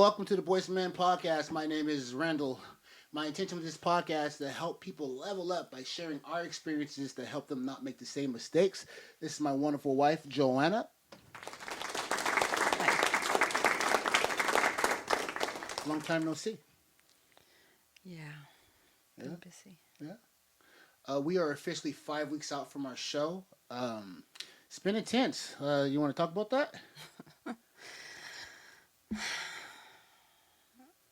Welcome to the Boys2men podcast. My name is Randall. My intention with this podcast is to help people level up by sharing our experiences to help them not make the same mistakes. This is my wonderful wife, Joanna. Long time no see. Yeah. Yeah. Been busy. Yeah. We are officially 5 weeks out from our show. It's been intense. You want to talk about that?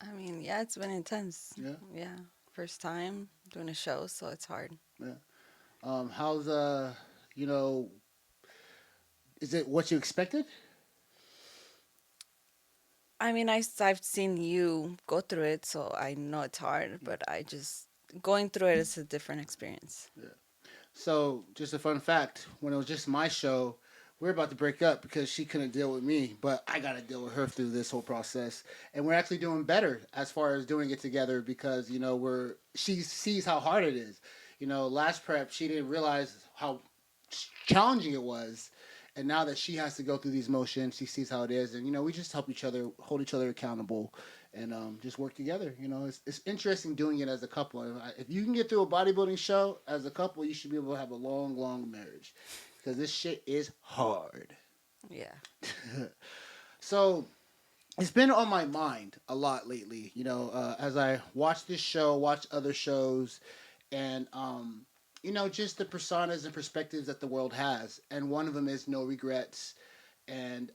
I mean, yeah, it's been intense. Yeah. Yeah. First time doing a show, so it's hard. Yeah. How's you know, is it what you expected? I mean, I've seen you go through it, so I know it's hard, but going through it is a different experience. Yeah. So, just a fun fact: when it was just my show, we are about to break up because she couldn't deal with me, but I got to deal with her through this whole process. And we're actually doing better as far as doing it together because she sees how hard it is. Last prep she didn't realize how challenging it was, and now that she has to go through these motions, she sees how it is, and we just help each other, hold each other accountable, and just work together. It's interesting doing it as a couple. If you can get through a bodybuilding show as a couple, you should be able to have a long, long marriage because this shit is hard. Yeah. So it's been on my mind a lot lately. As I watch this show, watch other shows, and just the personas and perspectives that the world has. And one of them is no regrets and,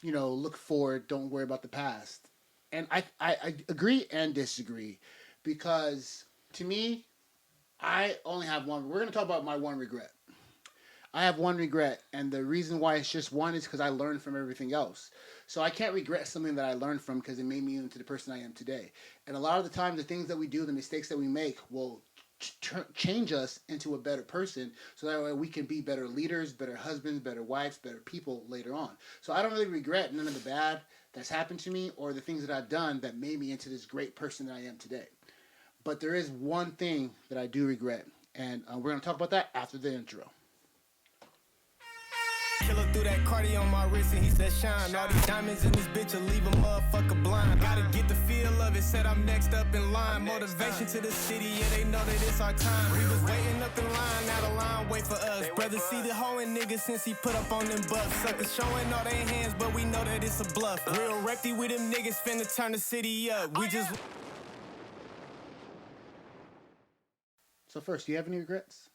look forward, don't worry about the past. And I agree and disagree because to me, I only have one. We're going to talk about my one regret. I have one regret, and the reason why it's just one is because I learned from everything else. So I can't regret something that I learned from because it made me into the person I am today. And a lot of the time, the things that we do, the mistakes that we make will change us into a better person so that way we can be better leaders, better husbands, better wives, better people later on. So I don't really regret none of the bad that's happened to me or the things that I've done that made me into this great person that I am today. But there is one thing that I do regret, and we're going to talk about that after the intro. Killer threw that Cardi on my wrist and he said shine. All these diamonds in this bitch will leave a motherfucker blind. Gotta get the feel of it, said I'm next up in line. Motivation to the city, yeah, they know that it's our time. We was waiting up in line, now the line wait for us. Brother see the hoe in niggas since he put up on them bucks. Suckers showing all their hands, but we know that it's a bluff. Real recty with them niggas finna turn the city up. We just... So first, do you have any regrets?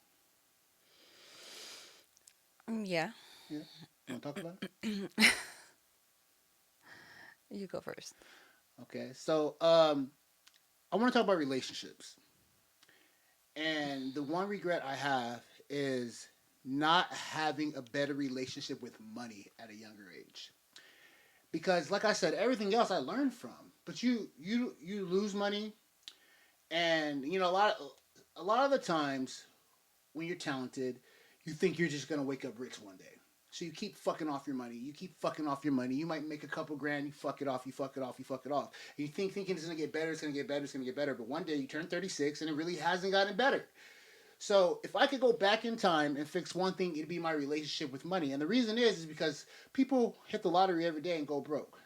Yeah. Yeah. You want to talk about it? You go first. Okay. So I want to talk about relationships. And the one regret I have is not having a better relationship with money at a younger age. Because like I said, everything else I learned from. But you lose money, and a lot of the times when you're talented, you think you're just gonna wake up rich one day. So you keep fucking off your money. You might make a couple grand, you fuck it off. And you thinking it's gonna get better, it's gonna get better. But one day you turn 36 and it really hasn't gotten better. So if I could go back in time and fix one thing, it'd be my relationship with money. And the reason is because people hit the lottery every day and go broke.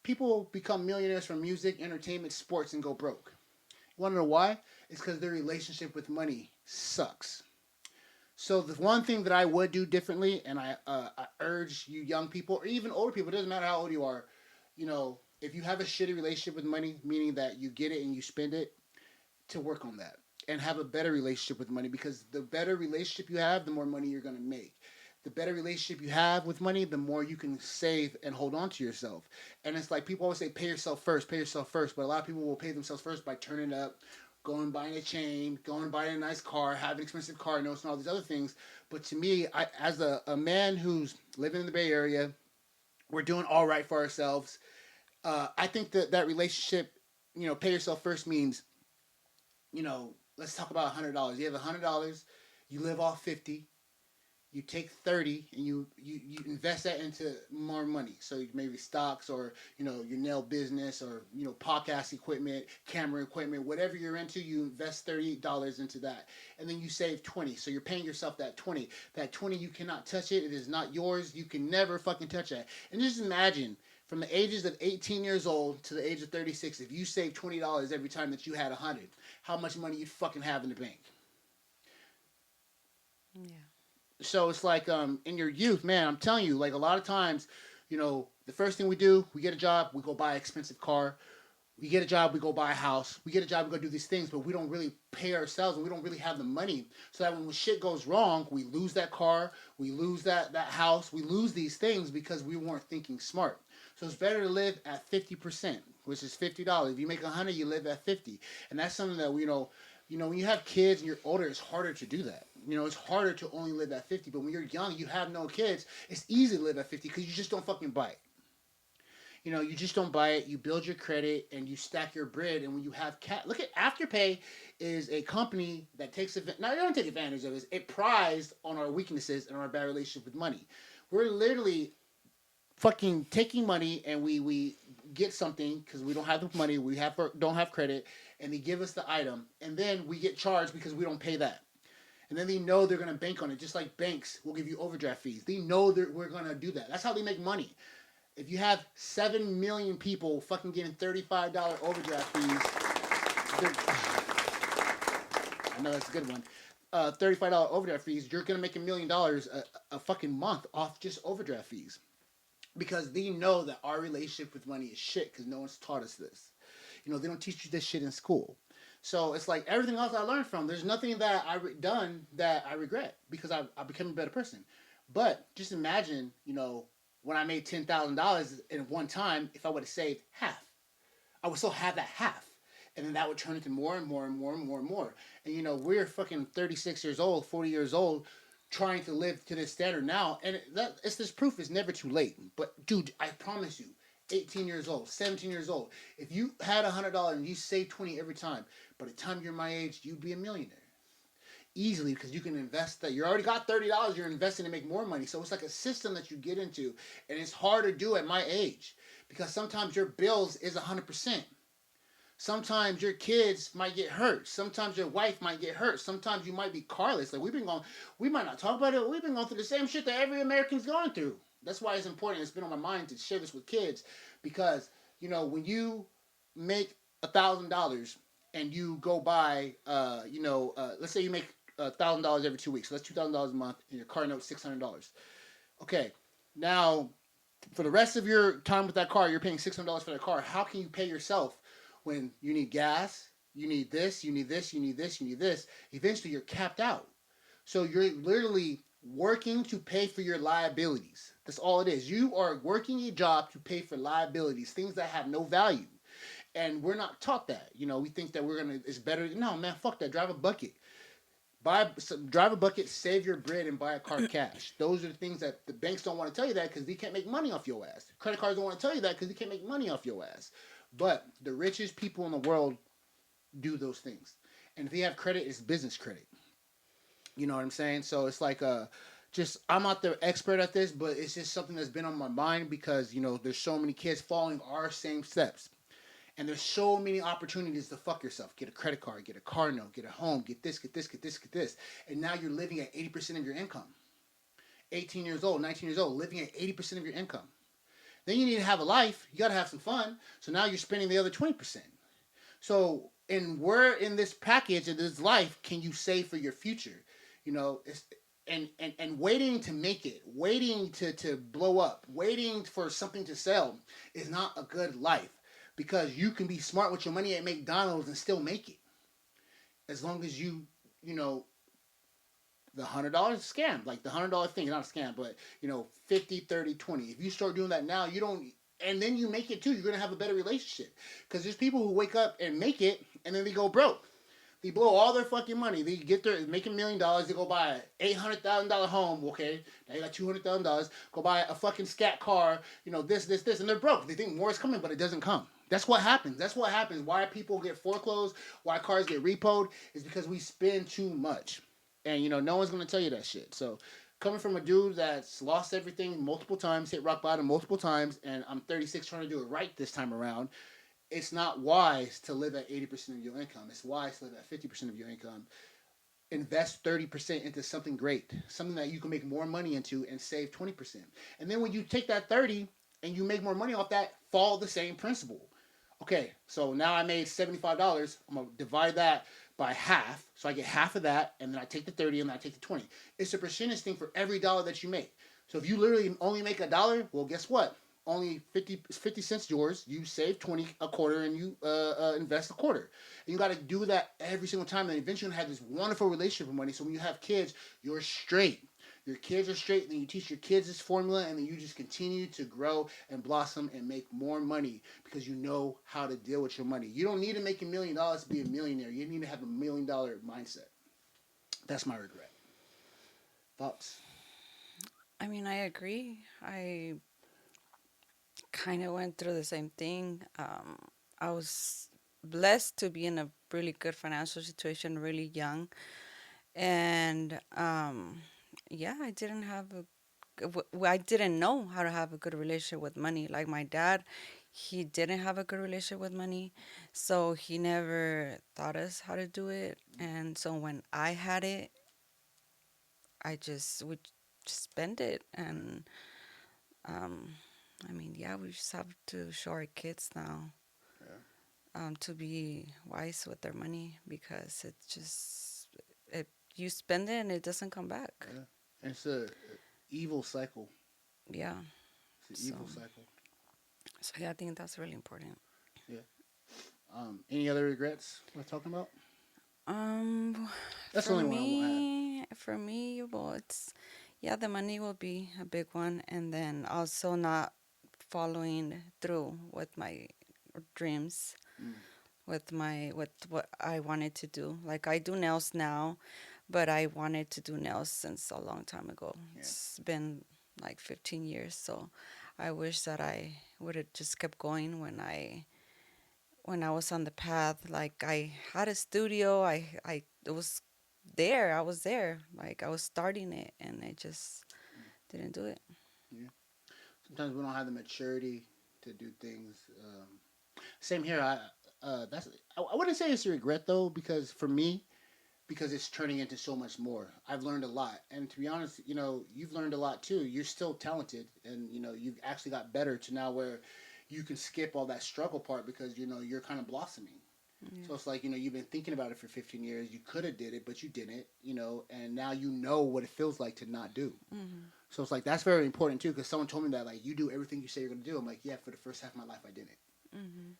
People become millionaires from music, entertainment, sports, and go broke. You wanna know why? It's because their relationship with money sucks. So the one thing that I would do differently, and I urge you young people, or even older people, it doesn't matter how old you are, if you have a shitty relationship with money, meaning that you get it and you spend it, to work on that. And have a better relationship with money, because the better relationship you have, the more money you're going to make. The better relationship you have with money, the more you can save and hold on to yourself. And it's like people always say, pay yourself first. But a lot of people will pay themselves first by turning up, going and buying a chain, going and buying a nice car, having an expensive car notes and all these other things. But to me, as a man who's living in the Bay Area, we're doing all right for ourselves. I think that relationship, pay yourself first means, let's talk about $100. You have $100, you live off 50. You take 30 and you invest that into more money. So maybe stocks or, your nail business or, podcast equipment, camera equipment, whatever you're into, you invest $30 into that. And then you save 20. So you're paying yourself that 20. That 20, you cannot touch it. It is not yours. You can never fucking touch that. And just imagine From the ages of 18 years old to the age of 36, if you save $20 every time that you had 100, how much money you fucking have in the bank? Yeah. So it's like in your youth, man, I'm telling you, like a lot of times, the first thing we do, we get a job, we go buy an expensive car. We get a job, we go buy a house. We get a job, we go do these things, but we don't really pay ourselves and we don't really have the money. So that when shit goes wrong, we lose that car, we lose that house, we lose these things because we weren't thinking smart. So it's better to live at 50%, which is $50. If you make 100, you live at 50. And that's something that when you have kids and you're older, it's harder to do that. It's harder to only live at 50. But when you're young, you have no kids, it's easy to live at 50 because you just don't fucking buy it. You just don't buy it. You build your credit and you stack your bread. And when you have look at Afterpay is a company that takes advantage. Now they don't take advantage of it. It prized on our weaknesses and our bad relationship with money. We're literally fucking taking money and we get something because we don't have the money. We don't have credit, and they give us the item, and then we get charged because we don't pay that. And then they know they're gonna bank on it, just like banks will give you overdraft fees. They know that we're gonna do that. That's how they make money. If you have 7 million people fucking getting $35 overdraft fees, I know that's a good one. $35 overdraft fees, you're gonna make $1 million a fucking month off just overdraft fees, because they know that our relationship with money is shit. Because no one's taught us this. They don't teach you this shit in school. So it's like everything else I learned from. There's nothing that I've done that I regret because I became a better person. But just imagine, when I made $10,000 in one time, if I would have saved half, I would still have that half. And then that would turn into more and more and more and more and more. And we're fucking 36 years old, 40 years old, trying to live to this standard now. And it's this proof is never too late. But dude, I promise you, 18 years old, 17 years old, if you had $100 and you saved 20 every time, by the time you're my age, you'd be a millionaire. Easily, because you can invest that. You already got $30, you're investing to make more money. So it's like a system that you get into, and it's hard to do at my age because sometimes your bills is 100%. Sometimes your kids might get hurt. Sometimes your wife might get hurt. Sometimes you might be carless. Like we might not talk about it. We've been going through the same shit that every American's going through. That's why it's important. It's been on my mind to share this with kids because when you make $1,000 and you go buy, let's say you make $1,000 every 2 weeks. So that's $2,000 a month, and your car note's $600. Okay, now for the rest of your time with that car, you're paying $600 for that car. How can you pay yourself when you need gas, you need this, you need this, you need this, you need this? Eventually, you're capped out. So you're literally working to pay for your liabilities. That's all it is. You are working a job to pay for liabilities, things that have no value. And we're not taught that. We think that it's better. No, man, fuck that. Drive a bucket. Drive a bucket, save your bread, and buy a car cash. Those are the things that the banks don't want to tell you that because they can't make money off your ass. Credit cards don't want to tell you that because they can't make money off your ass. But the richest people in the world do those things. And if they have credit, it's business credit. You know what I'm saying? So it's like I'm not the expert at this, but it's just something that's been on my mind because, there's so many kids following our same steps. And there's so many opportunities to fuck yourself. Get a credit card, get a car note, get a home, get this, get this, get this, get this. And now you're living at 80% of your income. 18 years old, 19 years old, living at 80% of your income. Then you need to have a life. You got to have some fun. So now you're spending the other 20%. So, and where in this package of this life can you save for your future? And waiting to make it, waiting to blow up, waiting for something to sell is not a good life. Because you can be smart with your money at McDonald's and still make it. As long as the $100 scam, like the $100 thing, not a scam, but 50, 30, 20. If you start doing that now, you don't, and then you make it too, you're going to have a better relationship. Because there's people who wake up and make it, and then they go broke. They blow all their fucking money. They make $1 million. They go buy an $800,000 home. Okay, now you got $200,000. Go buy a fucking scat car. This, and they're broke. They think more is coming, but it doesn't come. That's what happens. Why people get foreclosed, why cars get repoed, is because we spend too much. And, no one's going to tell you that shit. So, coming from a dude that's lost everything multiple times, hit rock bottom multiple times, and I'm 36 trying to do it right this time around, it's not wise to live at 80% of your income. It's wise to live at 50% of your income. Invest 30% into something great, something that you can make more money into and save 20%. And then when you take that 30 and you make more money off that, follow the same principle. Okay, so now I made $75. I'm gonna divide that by half, so I get half of that, and then I take the 30, and then I take the 20. It's a percentage thing for every dollar that you make. So if you literally only make $1, well, guess what? Only 50 cents yours. You save 20 a quarter, and you invest a quarter. And you got to do that every single time. And eventually, you have this wonderful relationship with money. So when you have kids, you're straight. Your kids are straight, and then you teach your kids this formula, and then you just continue to grow and blossom and make more money because you know how to deal with your money. You don't need to make $1,000,000 to be a millionaire. You need to have $1,000,000 mindset. That's my regret. Thoughts? I mean, I agree. I kind of went through the same thing. I was blessed to be in a really good financial situation, really young, and yeah, I didn't know how to have a good relationship with money. Like my dad, he didn't have a good relationship with money, so he never taught us how to do it. And so when I had it, I just would just spend it. And um, I mean, yeah, we just have to show our kids now Yeah. to be wise with their money because it you spend it and it doesn't come back. Yeah. And it's a evil cycle. Yeah. It's an So evil cycle. so yeah, I think that's really important. Yeah. Any other regrets we're talking about? Um, That's the only one I had. For me, well, it's yeah, the money will be a big one, and then also not following through with my dreams, Mm, with what I wanted to do. Like I do nails now, but I wanted to do nails since a long time ago. yeah. It's been like 15 years, so I wish that I would have just kept going when I was on the path. Like I had a studio. I it was there. I was there. Like I was starting it, and I just didn't do it. Yeah. Sometimes we don't have the maturity to do things. Same here. I wouldn't say it's a regret though, because for me, because it's turning into so much more. I've learned a lot, and to be honest, you've learned a lot too. You're still talented, and you've actually got better to now where you can skip all that struggle part because you're kind of blossoming. Yeah. So it's like you've been thinking about it for 15 years. You could have did it, but you didn't. And now you know what it feels like to not do. Hmm. So it's like that's very important too, because someone told me that like you do everything you say you're gonna do. I'm like, yeah, for the first half of my life I didn't. Hmm.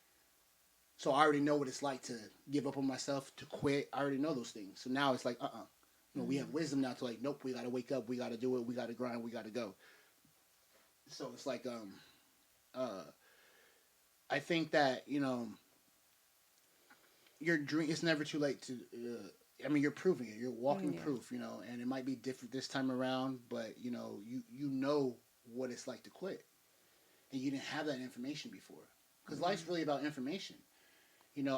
So I already know what it's like to give up on myself, to quit. I already know those things. So now it's like, we have Hmm. wisdom now to like, nope, we gotta wake up, we gotta do it, we gotta grind, we gotta go. So it's like, uh, I think that your dream. It's never too late to. I mean, you're proving it. You're walking Yeah. proof, and it might be different this time around, but you know what it's like to quit, and you didn't have that information before, because Hmm. life's really about information.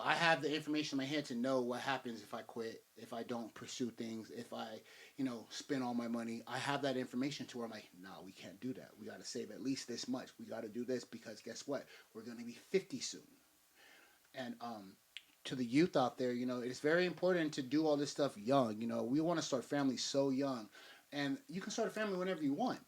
I have the information in my head to know what happens if I quit, if I don't pursue things, if I, spend all my money. I have that information to where I'm like, no, we can't do that. We got to save at least this much. We got to do this because guess what? We're going to be 50 soon. And to the youth out there, it's very important to do all this stuff young. We want to start families so young. And you can start a family whenever you want.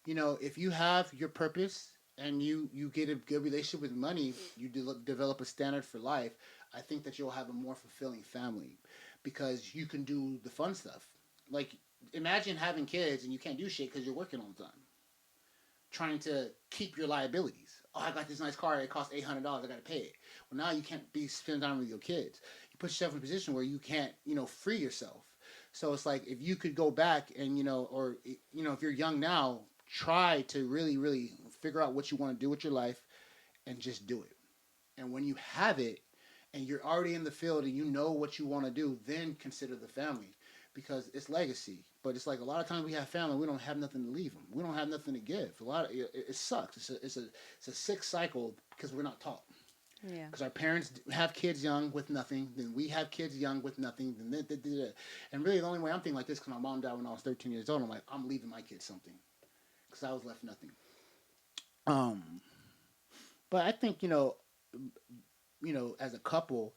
If you have your purpose and you get a good relationship with money, you develop a standard for life. I think that you'll have a more fulfilling family because you can do the fun stuff. Like imagine having kids and you can't do shit because you're working all the time, trying to keep your liabilities. Oh, I got this nice car. It costs $800. I got to pay it. Well, now you can't be spending time with your kids. You put yourself in a position where you can't, free yourself. So it's like if you could go back and or if you're young now, try to really, really figure out what you want to do with your life and just do it. And when you have it and you're already in the field and you know what you want to do, then consider the family because it's legacy. But it's like a lot of times we have family, we don't have nothing to leave them. We don't have nothing to give. It sucks. It's a sick cycle because we're not taught. Yeah. Because our parents have kids young with nothing, then we have kids young with nothing, and really the only way I'm thinking like this because my mom died when I was 13 years old. I'm like, I'm leaving my kids something because I was left nothing. Um, but I think as a couple,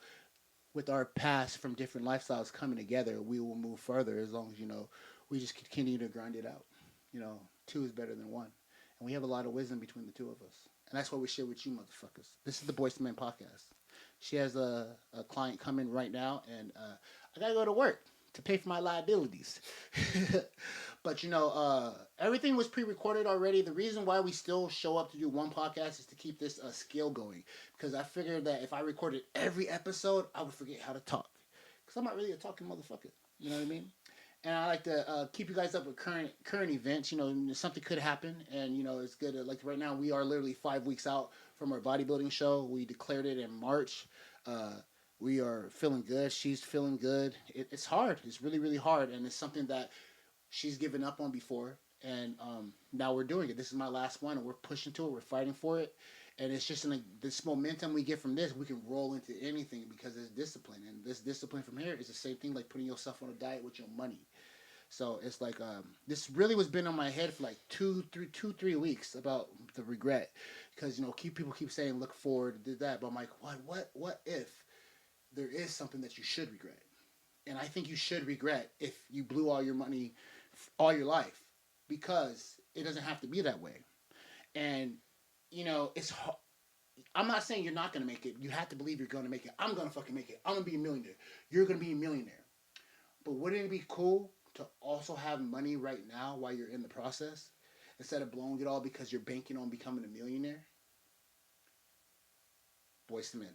with our past from different lifestyles coming together, we will move further as long as we just continue to grind it out. Two is better than one, and we have a lot of wisdom between the two of us, and that's what we share with you, motherfuckers. This is the Boys to Men podcast. She has a client coming right now, and I gotta go to work to pay for my liabilities. But everything was pre-recorded already. The reason why we still show up to do one podcast is to keep this skill going. Because I figured that if I recorded every episode, I would forget how to talk. Because I'm not really a talking motherfucker. You know what I mean? And I like to keep you guys up with current events. Something could happen, and it's good. Like right now, we are literally 5 weeks out from our bodybuilding show. We declared it in March. Uh, we are feeling good. She's feeling good. It's hard. It's really, really hard, and it's something that she's given up on before, and now we're doing it. This is my last one, and we're pushing to it. We're fighting for it, and it's just this momentum we get from this. We can roll into anything because there's discipline, and this discipline from here is the same thing like putting yourself on a diet with your money. So it's like this really was been on my head for like 3 weeks about the regret, because people keep saying look forward, did that, but I'm like, what if there is something that you should regret? And I think you should regret if you blew all your money all your life, because it doesn't have to be that way. And it's I'm not saying you're not gonna make it. You have to believe you're gonna make it. I'm gonna fucking make it. I'm gonna be a millionaire. You're gonna be a millionaire. But wouldn't it be cool to also have money right now while you're in the process, instead of blowing it all because you're banking on becoming a millionaire? Boys to men.